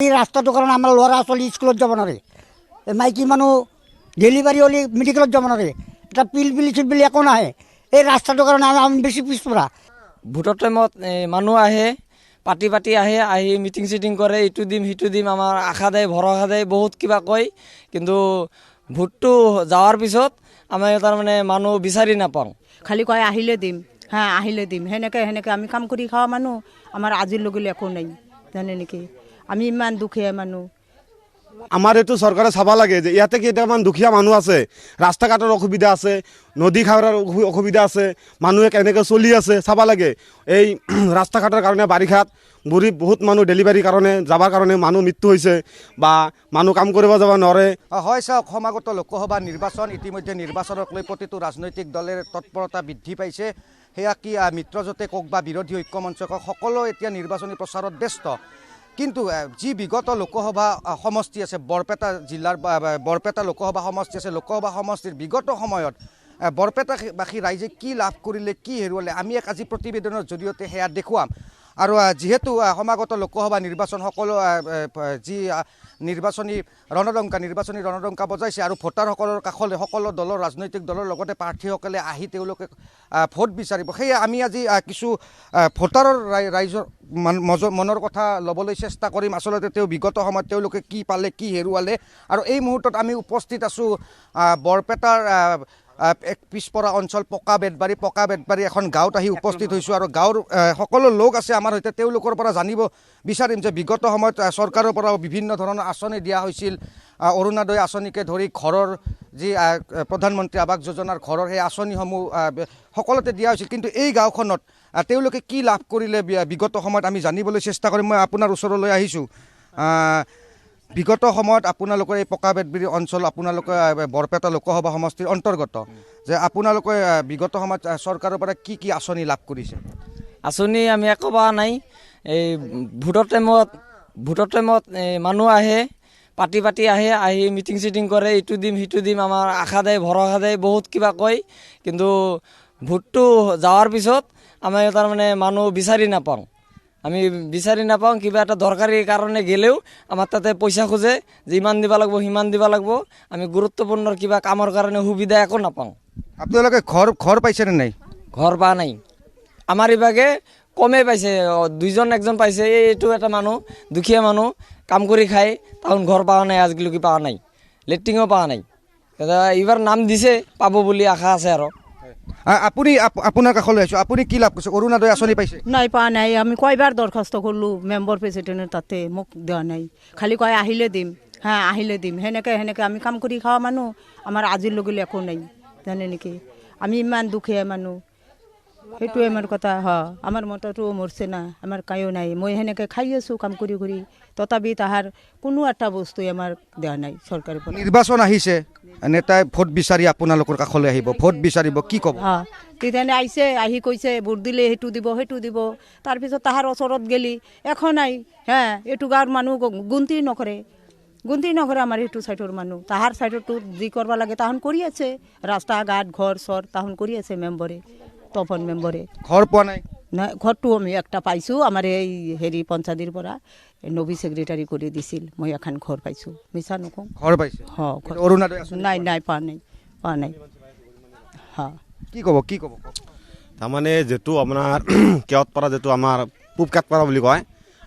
এই ৰাস্তাটোৰ কাৰণে আমাৰ ল'ৰা ছোৱালী স্কুলত যাব নোৱাৰে, মাইকী মানুহ ডেলিভাৰী হ'লে মেডিকেলত যাব নোৱাৰে, এটা পিল একো নাহে। এই ৰাস্তাটোৰ কাৰণে আমি বেছি পিছপৰা। ভোটৰ টাইমত মানুহ আহে, পাতি আহি মিটিং চিটিং কৰে, ইটো দিম সিটো দিম, আমাৰ আশা দেয় ভৰসা দেয়, বহুত কিবা কয়। কিন্তু ভোটটো যাৱাৰ পিছত আমি তাৰমানে মানুহ বিচাৰি নাপাওঁ। খালি কয় আহিলে দিম, হ্যাঁ আহিলে দিম, সেনেকৈ আমি কাম কৰি খোৱা মানুহ, আমাৰ আজিৰ লগিলে একো নাই, জানে নেকি? আমি ইমান দুখীয়া মানুহ। আমাৰ এইটো চৰকাৰে চাব লাগে যে ইয়াতে কেইটামান দুখীয়া মানুহ আছে, ৰাস্তা ঘাটৰ অসুবিধা আছে, নদী খাৱৰাৰ অসুবিধা আছে, মানুহে কেনেকৈ চলি আছে চাব লাগে। এই ৰাস্তা ঘাটৰ কাৰণে বাৰিষাত বুঢ়ী বহুত মানুহ ডেলিভাৰীৰ কাৰণে যাবৰ কাৰণে মানুহ মৃত্যু হৈছে বা মানুহ কাম কৰিব যাব নোৱাৰে। হয় চাওক, সমাগত লোকসভা নিৰ্বাচন, ইতিমধ্যে নিৰ্বাচনক লৈ প্ৰতিটো ৰাজনৈতিক দলেৰ তৎপৰতা বৃদ্ধি পাইছে। সেয়া কি মিত্ৰজোঁটে কওক বা বিৰোধী ঐক্যমঞ্চ কওক, সকলো এতিয়া নিৰ্বাচনী প্ৰচাৰত ব্যস্ত। কিন্তু যি বিগত লোকসভা সমষ্টি আছে, বৰপেটা জিলাৰ বৰপেটা লোকসভা সমষ্টি আছে, লোকসভা সমষ্টিৰ বিগত সময়ত বৰপেটাবাসী ৰাইজে কি লাভ কৰিলে, কি হেৰুৱালে, আমি এক আজি প্ৰতিবেদনৰ জৰিয়তে সেয়া দেখুৱাম। আৰু যিহেতু সমাগত লোকসভা নিৰ্বাচন, সকলো যি নিৰ্বাচনী ৰণডংকা বজাইছে আৰু ভোটাৰসকলৰ কাষলৈ সকলো দলৰ ৰাজনৈতিক দলৰ লগতে প্ৰাৰ্থীসকলে আহি তেওঁলোকে ভোট বিচাৰিব। সেয়ে আমি আজি কিছু ভোটাৰৰ ৰাইজৰ মনৰ কথা ল'বলৈ চেষ্টা কৰিম। আচলতে বিগত সময়ত তেওঁলোকে কি পালে, কি হেৰুৱালে। আৰু এই মুহূৰ্তত আমি উপস্থিত আছোঁ বৰপেটাৰ এক পিছপৰা অঞ্চল পকা বেতবাৰী এখন গাঁৱত আহি উপস্থিত হৈছোঁ। আৰু গাঁৱৰ সকলো লোক আছে আমাৰ সৈতে, তেওঁলোকৰ পৰা জানিব বিচাৰিম যে বিগত সময়ত চৰকাৰৰ পৰাও বিভিন্ন ধৰণৰ আঁচনি দিয়া হৈছিল, অৰুণোদয় আঁচনিকে ধৰি ঘৰৰ যি প্ৰধানমন্ত্ৰী আৱাস যোজনাৰ ঘৰৰ সেই আঁচনিসমূহ সকলোতে দিয়া হৈছিল। কিন্তু এই গাঁওখনত তেওঁলোকে কি লাভ কৰিলে বিগত সময়ত আমি জানিবলৈ চেষ্টা কৰিম। মই আপোনাৰ ওচৰলৈ আহিছোঁ। বিগত সময়ত আপোনালোকৰ এই পকা বেতবাৰী অঞ্চল, আপোনালোকে বৰপেটা লোকসভা সমষ্টিৰ অন্তৰ্গত, যে আপোনালোকে বিগত সময়ত চৰকাৰৰ পৰা কি কি আঁচনি লাভ কৰিছে? আঁচনি আমি একো পোৱা নাই। এই ভোটৰ টাইমত মানুহ আহে, পাতি আহি মিটিং চিটিং কৰে, ইটো দিম সিটো দিম, আমাৰ আশা দেয় ভৰসা দেয়, বহুত কিবা কয়। কিন্তু ভোটটো যাৱাৰ পিছত আমি তাৰমানে মানুহ বিচাৰি নাপাওঁ। কিবা এটা দৰকাৰী কাৰণে গেলেও আমাৰ তাতে পইচা খোজে যে ইমান দিব লাগিব, সিমান দিব লাগিব। আমি গুৰুত্বপূৰ্ণ কিবা কামৰ কাৰণে সুবিধা একো নাপাওঁ। আপোনালোকে ঘৰ পাইছেনে নাই? ঘৰ পোৱা নাই। আমাৰ ইভাগে কমেই পাইছে, একজন পাইছে। এইটো এটা মানুহ, দুখীয়া মানুহ, কাম কৰি খায়, তাহোন ঘৰ পোৱা নাই, আজিলৈকে পোৱা নাই, লেট্ৰিনো পোৱা নাই। এইবাৰ নাম দিছে, পাব বুলি আশা আছে। আৰু আপুনি আপোনাৰ কাষলৈ আহিছোঁ, আপুনি কি লাভ কৰিছে? অৰুণোদয় আঁচনি পাইছে? নাই পোৱা নাই। আমি কয়বাৰ দৰখাস্ত কৰিলোঁ মেম্বাৰ প্ৰেচিডেণ্টৰ তাতে, মোক দিয়া নাই। খালি কয় আহিলে দিম, হ্যাঁ আহিলে দিম, সেনেকৈ আমি কাম কৰি খোৱা মানুহ, আমাৰ আজিৰ লগিলে একো নাই, জানে নেকি? আমি ইমান দুখীয়া মানুহ, সেইটোৱে আমাৰ কথা। আমাৰ মতাটো মৰছে না, আমাৰ কায়ো নাই। মই সেনেকৈ খাই আছোঁ কাম কৰি, তথাপি তাহাৰ কোনো এটা বস্তুৱে আমাৰ দিয়া নাই চৰকাৰৰ পৰা। নিৰ্বাচন আহিছে, নেতাই ভোট বিচাৰি আপোনালোকৰ কাষলৈ আহিব, ভোট বিচাৰিব, কি ক'ব? তেতিয়াহ'লে আহিছে, আহি কৈছে ভোট দিলে সেইটো দিব। তাৰপিছত তাহাৰ ওচৰত গেলি একো নাই। এইটো গাঁৱৰ মানুহ গুন্তি নকৰে আমাৰ সেইটো চাইডৰ মানুহ। তাহাৰ চাইডতো যি কৰিব লাগে তাহন কৰি আছে, ৰাস্তা ঘাট ঘৰ চৰ তাহন কৰি আছে তপন মেম্বৰে। ঘৰ পোৱা নাই? নাই, ঘৰটো আমি একটা পাইছোঁ, আমাৰ এই পঞ্চায়তৰ পৰা নবী ছেক্ৰেটাৰী কৰি দিছিল। মই এখন ঘৰ পাইছোঁ, মিছা নকওঁ। ঘৰ পাইছে? অৰুণোদয় নাই, পোৱা নাই। কি ক'ব? তাৰমানে যিটো আপোনাৰ কেৱতপাৰা, যিটো আমাৰ পূব কেতপাৰা বুলি কয়,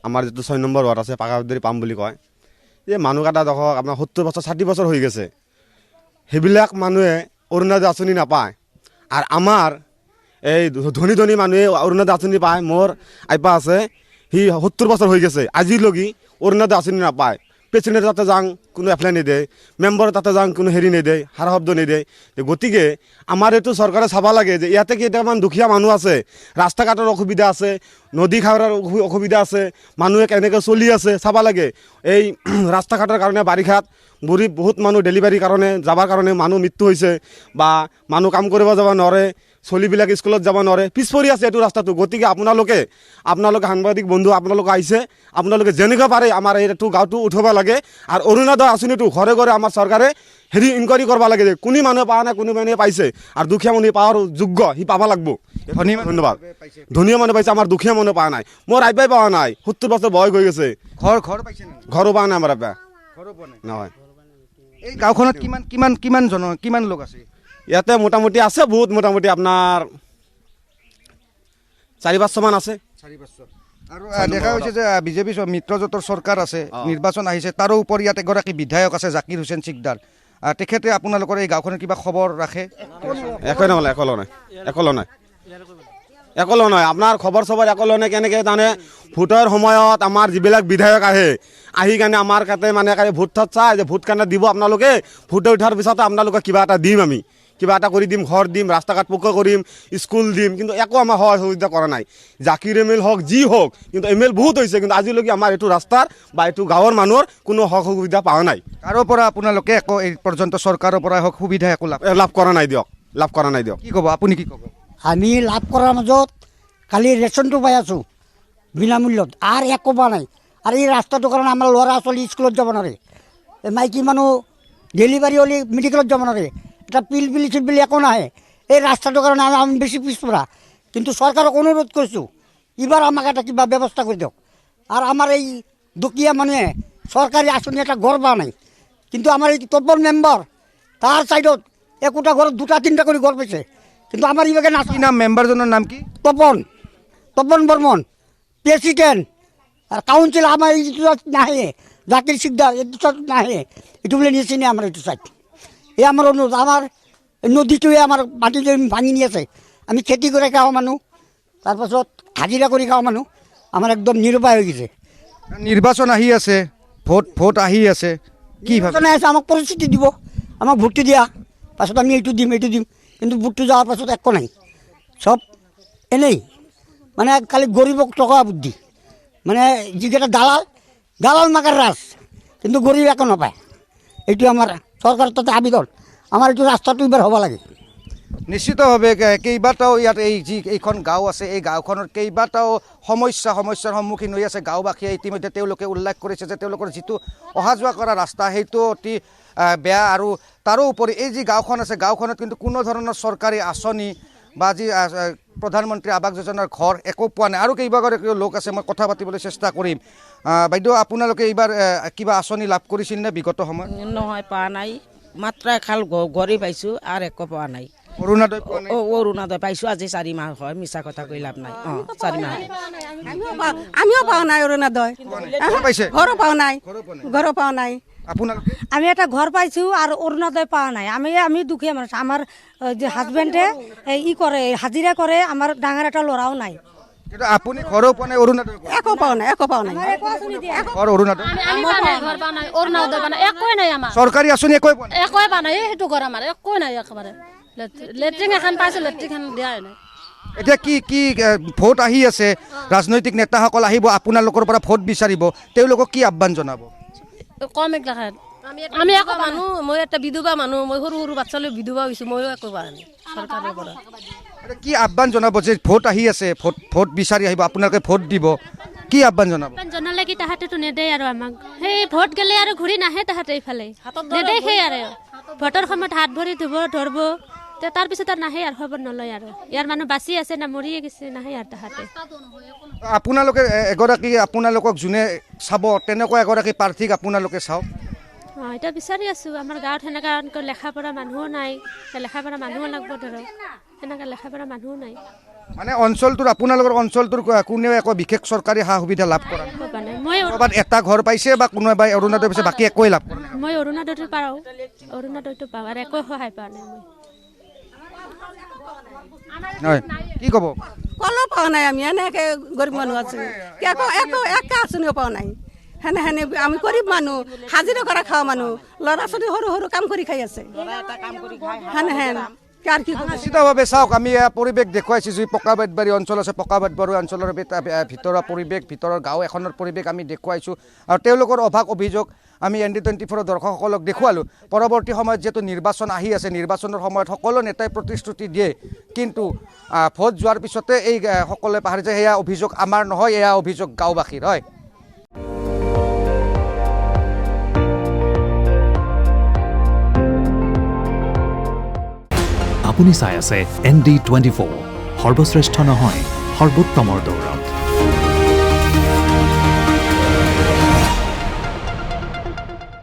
আমাৰ যিটো 6 নম্বৰ ৱাৰ্ড আছে, পাকা বেতবাৰী পাম বুলি কয়, এই মানুহ কেইটা দেখক আপোনাৰ 70 বছৰ 60 বছৰ হৈ গৈছে, সেইবিলাক মানুহে অৰুণোদয় আঁচনি নাপায়। আৰু আমাৰ এই ধনী মানুহে অৰুণোদয় আঁচনি পায়। মোৰ আইপা আছে, সি 70 বছৰ হৈ গৈছে, আজিলৈকে অৰুণোদয় আঁচনি নাপায়। প্ৰেচিডেণ্ট তাতে যাওঁ, কোনো এপ্লাই নিদিয়ে, মেম্বাৰ তাতে যাওঁ, কোনো নিদিয়ে, সাৰা শব্দ নিদিয়ে। গতিকে আমাৰ এইটো চৰকাৰে চাব লাগে যে ইয়াতে কেইটামান দুখীয়া মানুহ আছে, ৰাস্তা ঘাটৰ অসুবিধা আছে, নদী খাৱৰাৰ অসুবিধা আছে, মানুহে কেনেকৈ চলি আছে চাব লাগে। এই ৰাস্তা ঘাটৰ কাৰণে বাৰিষাত বহুত মানুহ ডেলিভাৰীৰ কাৰণে যাবৰ কাৰণে মানুহ মৃত্যু হৈছে বা মানুহ কাম কৰিব যাব নোৱাৰে, চলিবিলাক স্কুলত যাব নোৱাৰে, পিছ পৰি আছে এইটো ৰাস্তাটো। গতিকে আপোনালোকে সাংবাদিক বন্ধু আপোনালোকে আহিছে, আপোনালোকে যেনেকৈ পাৰে আমাৰ এইটো গাঁৱটো উঠাব লাগে। আৰু অৰুণোদয় আঁচনিটো ঘৰে ঘৰে আমাৰ চৰকাৰে ইনকুৱাৰী কৰিব লাগে যে কোনে মানুহে পোৱা নাই, কোনে মানুহে পাইছে, আৰু দুখীয়া মানুহে পাৱাৰ যোগ্য সি পাব লাগিব। ধন্যবাদ। ধনী মানুহ পাইছে, আমাৰ দুখীয়া মানুহ পোৱা নাই। মোৰ আইবাই পোৱা নাই, 70 বছৰ বয়স হৈ গৈছে, ঘৰ পাইছে নেকি? ঘৰো পোৱা নাই আমাৰ আইবা। ঘৰো পোৱা নাই। নহয়, এই গাঁওখনত কিমান লোক আছে? ইয়াতে মোটামুটি আছে বহুত, মোটামুটি আপোনাৰ 4-500 মান আছে। 4-500। আৰু দেখা হৈছে যে বিজেপি মিত্ৰজোঁটৰ চৰকাৰ আছে, নিৰ্বাচন আহিছে, তাৰো উপৰি ইয়াত এগৰাকী বিধায়ক আছে জাকিৰ হুছেইন চিকদাৰ। তেখেতে আপোনালোকৰ এই গাঁওখনৰ কিবা খবৰ ৰাখে? একো নহ'লে, একো নহয়। আপোনাৰ খবৰ চবৰ একো নাই। কেনেকৈ জানে, ভোটৰ সময়ত আমাৰ যিবিলাক বিধায়ক আহি কাৰণে আমাৰ কাতে মানে ভোট চাই যে ভোট কাৰণে দিব আপোনালোকে, ভোট উঠাৰ পিছতে আপোনালোকে কিবা এটা দিম, আমি কিবা এটা কৰি দিম, ঘৰ দিম, ৰাস্তা ঘাট পকা কৰিম, স্কুল দিম, কিন্তু একো আমাৰ সহায় সুবিধা কৰা নাই। জাকিৰ ML হওক, যি হওক, কিন্তু ML বহুত হৈছে, কিন্তু আজিলৈকে আমাৰ এইটো ৰাস্তাৰ বা এইটো গাঁৱৰ মানুহৰ কোনো সহায় সুবিধা পোৱা নাই। কাৰো পৰা আপোনালোকে একো এই পৰ্যন্ত চৰকাৰৰ পৰা হওক সুবিধা একো লাভ কৰা নাই দিয়ক। কি ক'ব আপুনি, কি ক'ব? আমি লাভ কৰাৰ মাজত কালি ৰেচনটো পাই আছোঁ বিনামূল্যত, আৰু একো পোৱা নাই। আৰু এই ৰাস্তাটোৰ কাৰণে আমাৰ ল'ৰা ছোৱালী স্কুলত যাব নোৱাৰে, মাইকী মানুহ ডেলিভাৰী হ'লে মেডিকেলত যাব নোৱাৰে, এটা পিল একো নাহে। এই ৰাস্তাটোৰ কাৰণে আমি বেছি পিছপৰা, কিন্তু চৰকাৰক অনুৰোধ কৰিছোঁ এইবাৰ আমাক এটা কিবা ব্যৱস্থা কৰি দিয়ক। আৰু আমাৰ এই দুখীয়া মানুহে চৰকাৰী আঁচনি এটা ঘৰ পোৱা নাই, কিন্তু আমাৰ এই তপন মেম্বাৰ তাৰ ছাইডত একোটা ঘৰত 2-3টা কৰি ঘৰ পাইছে, কিন্তু আমাৰ ইভাগে কি নাছিল। নাম মেম্বাৰজনৰ নাম কি? তপন বৰ্মন প্ৰেচিডেণ্ট। আর কাউন্সিল আমার এইটো নাহে, জাকির সিকদার এইটো নাহে, এইটো বলে নিয়েছি না আমার এইটো সাইড। এই আমার অনুরোধ, আমার নদীটোৱে আমাৰ মাটি ভাঙি নিয়েছে। আমি খেতি কৰে খাওয়া মানুষ, তাৰপাছত হাজিৰা কৰে খাওয়া মানুষ, আমাৰ একদম নিৰুপায় হয়ে গেছে। নিৰ্বাচন আহি আছে, ভোট আহি আছে, কি ভাবে? নির্বাচনে আছে আমাক পরিস্থিতি দিব, আমাক ভোটটো দিয়া পাছত আমি এইটো দিম, কিন্তু ভোটটো যাওয়ার পাছত একো নাই, সব এনেই। মানে খালি গরিবক টকা বুদ্ধি, মানে যিকেইটা দালাল মাগার রাজ, কিন্তু গরিব একো নাপায়। এইটো আমাৰ চৰকাৰৰ তাতে আবেদন, আমাৰ এইটো ৰাস্তাটো এবাৰ হ'ব লাগে। নিশ্চিতভাৱে কেইবাটাও ইয়াত এইখন গাঁও আছে, এই গাঁওখনৰ কেইবাটাও সমস্যাৰ সন্মুখীন হৈ আছে গাঁওবাসীয়ে। ইতিমধ্যে তেওঁলোকে উল্লেখ কৰিছে যে তেওঁলোকৰ যিটো অহা যোৱা কৰা ৰাস্তা সেইটো অতি বেয়া, আৰু তাৰোপৰি এই যি গাঁওখন আছে, গাঁওখনত কিন্তু কোনো ধৰণৰ চৰকাৰী আঁচনি বা যি প্ৰধানমন্ত্ৰী আৱাস যোজনাৰ ঘৰ একো পোৱা নাই। আৰু কেইবাগৰাকীও লোক আছে, মই কথা পাতিবলৈ চেষ্টা কৰিম। বাইদেউ, আপোনালোকে এইবাৰ কিবা আঁচনি লাভ কৰিছিল নে বিগত সময়ত? নহয়, পোৱা নাই, মাত্ৰ এখাল গড়ি পাইছোঁ আৰু একো পোৱা নাই। অৰুণোদয় পোৱা নাই? অৰুণোদয় পাইছোঁ, আজি 4 মাহ হয়, মিছা কথা কৈ লাভ নাই। 4 মাহ আমিও পাওঁ নাই অৰুণোদয়, পাইছে? ঘৰো পাওঁ নাই। আপোনালোকে? আমি এটা ঘৰ পাইছোঁ আৰু অৰুণোদয় পোৱা নাই। আমি দুখীয়া মানুহ, আমাৰ যে হাজবেণ্ডে কৰে, হাজিৰা কৰে, আমাৰ ডাঙৰ এটা ল'ৰাও নাই। কিন্তু আপুনি ঘৰো পোৱা নাই, অৰুণোদয় একো পোৱা নাই। ঘৰ অৰুণোদয় একোৱে নাই আমাৰ, চৰকাৰী আঁচনি একোৱে পোৱা নাই? একোৱে পোৱা নাই। সেইটো ঘৰ আমাৰ একোৱে নাই, একেবাৰে লেট্ৰিন এখন পাইছোঁ, লেট্ৰিন দিয়াই নাই। এতিয়া কি ভোট আহি আছে, ৰাজনৈতিক নেতাসকল আহিব আপোনালোকৰ পৰা ভোট বিচাৰিব, তেওঁলোকক কি আহ্বান জনাব? কম একলাখান আমি একো মানুহ, মই এটা বিধৱা মানুহ, মই সৰু বাচ্চালৈ বিধৱা হৈছোঁ, ময়ো একো পোৱা নাই চৰকাৰৰ পৰা। কি আহ্বান জনাব যে ভোট আহি আছে, ভোট বিচাৰি আহিব, আপোনালোকে ভোট দিব, কি আহ্বান জনাব? জনালে কি তাহাঁতেতো নেদেই আৰু আমাক, সেই ভোট গেলে আৰু ঘূৰি নাহে তাহাঁতে এইফালে নেদেই। সেই আৰু ভোটৰ সময়ত হাত ভৰি ধৰব, তাৰপিছত আৰু নাহে আৰু খবৰ নলয়। আৰু ইয়াৰ মানুহ বাচি আছে না মৰিয়ে গৈছে, নাহে আৰু তাহাঁতে। আপোনালোকে আপোনালোকক যোনে চাব, তেনেকুৱা এগৰাকী প্ৰাৰ্থীক আপোনালোকে চাওক। এতিয়া বিচাৰি আছোঁ, আমাৰ গাঁৱত সেনেকুৱা লেখা পঢ়া মানুহো নাই, লেখা পঢ়া মানুহো লাগব ধৰক, সেনেকৈ লেখা পঢ়া মানুহো নাই। মানে আপোনালোকৰ অঞ্চলটোৰ কোনেও একো বিশেষ চৰকাৰী সা সুবিধা লাভ কৰা নাই? মই ক'ৰবাত এটা ঘৰ পাইছে বা কোনোবাই অৰুণোদয় পাইছে, বাকী একোৱে লাভ কৰা নাই? মই অৰুণোদয়টো পাওঁ, অৰুণোদয়টো পাওঁ, আৰু একো সহায় পোৱা নাই মই। হয়, কি ক'ব? কলো পোৱা নাই, আমি এনেকৈ গৰীব মানুহ আছোঁ, একো আঁচনিও পোৱা নাই। সেনে আমি গৰীব মানুহ, হাজিৰা কৰা খোৱা মানুহ, ল'ৰা ছোৱালী সৰু কাম কৰি খাই আছে। নিশ্চিতভাৱে চাওক, আমি পৰিৱেশ দেখুৱাইছোঁ যি পকাবাটবাৰী অঞ্চল আছে, পকাবাটবাৰী অঞ্চলৰ ভিতৰৰ পৰিৱেশ, ভিতৰৰ গাঁও এখনৰ পৰিৱেশ আমি দেখুৱাইছোঁ। আৰু তেওঁলোকৰ অভিযোগ আমি ND24 দৰ্শকসকলক দেখুৱালোঁ। পৰৱৰ্তী সময়ত যিহেতু নিৰ্বাচন আহি আছে, নিৰ্বাচনৰ সময়ত সকলো নেতাই প্ৰতিশ্ৰুতি দিয়ে, কিন্তু ভোট যোৱাৰ পিছতে এই সকলোৱে পাহৰি যায়। এয়া অভিযোগ আমাৰ নহয়, এয়া অভিযোগ গাঁওবাসীৰ হয়। আপুনি চাই আছে ND24, সৰ্বশ্ৰেষ্ঠ নহয়, সৰ্বোত্তমৰ দৌৰ।